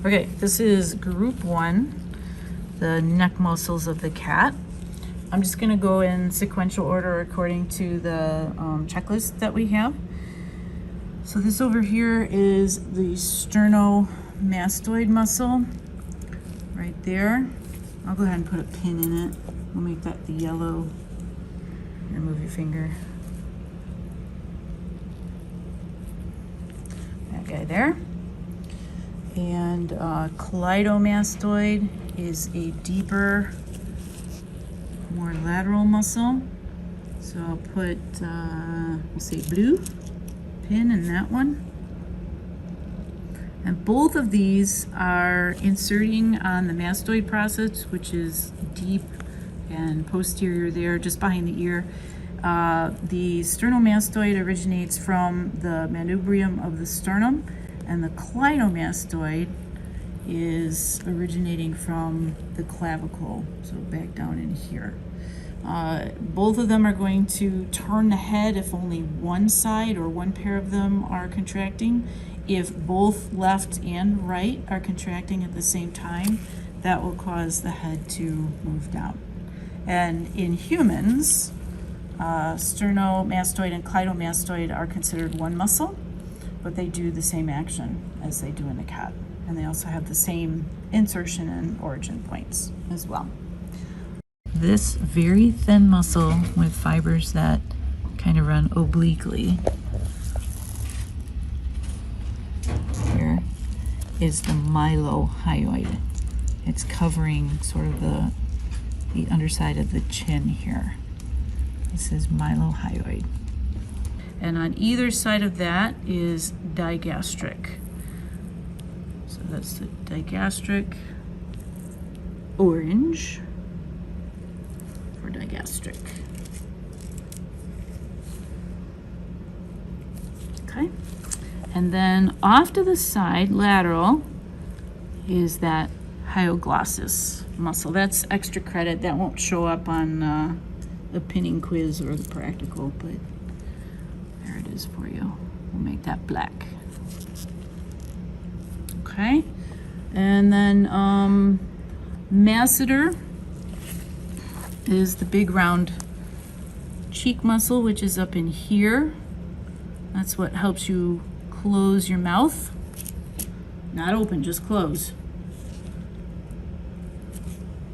Okay, this is group 1, the neck muscles of the cat. I'm just going to go in sequential order according to the checklist that we have. So this over here is the sternomastoid muscle right there. I'll go ahead and put a pin in it. We'll make that the yellow. Here, move your finger. That guy there. And cleidomastoid is a deeper, more lateral muscle. So I'll put, we'll say blue pin in that one. And both of these are inserting on the mastoid process, which is deep and posterior there, just behind the ear. The sternomastoid originates from the manubrium of the sternum, and the cleidomastoid is originating from the clavicle, so back down in here. Both of them are going to turn the head if only one side or one pair of them are contracting. If both left and right are contracting at the same time, that will cause the head to move down. And in humans, sternomastoid and cleidomastoid are considered one muscle, but they do the same action as they do in the cat. And they also have the same insertion and origin points as well. This very thin muscle with fibers that kind of run obliquely here is the mylohyoid. It's covering sort of the underside of the chin here. This is mylohyoid. And on either side of that is digastric. So that's the digastric, orange for digastric. Okay. And then off to the side, lateral, is that Hypoglossus muscle. That's extra credit. That won't show up on the pinning quiz or the practical, but there it is for you. We'll make that black. Okay. And then Masseter is the big round cheek muscle, which is up in here. That's what helps you close your mouth. Not open, just close.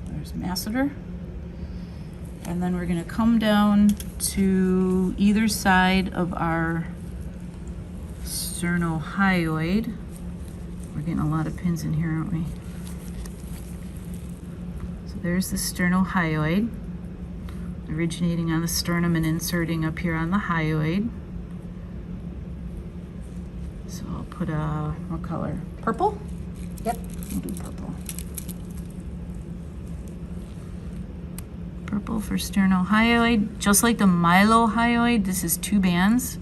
There's Masseter. And then we're going to come down to either side of our sternohyoid. We're getting a lot of pins in here, aren't we? So there's the sternohyoid, originating on the sternum and inserting up here on the hyoid. So I'll put a, what color? Purple? Yep, we'll do purple. Purple for sternohyoid. Just like the mylohyoid, this is 2 bands.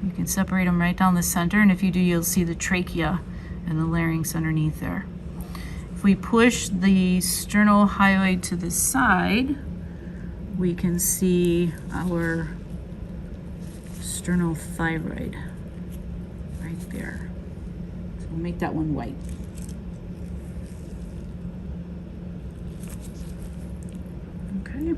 You can separate them right down the center, and if you do, you'll see the trachea and the larynx underneath there. If we push the sternohyoid to the side, we can see our sternothyroid right there. So we'll make that one white. Okay.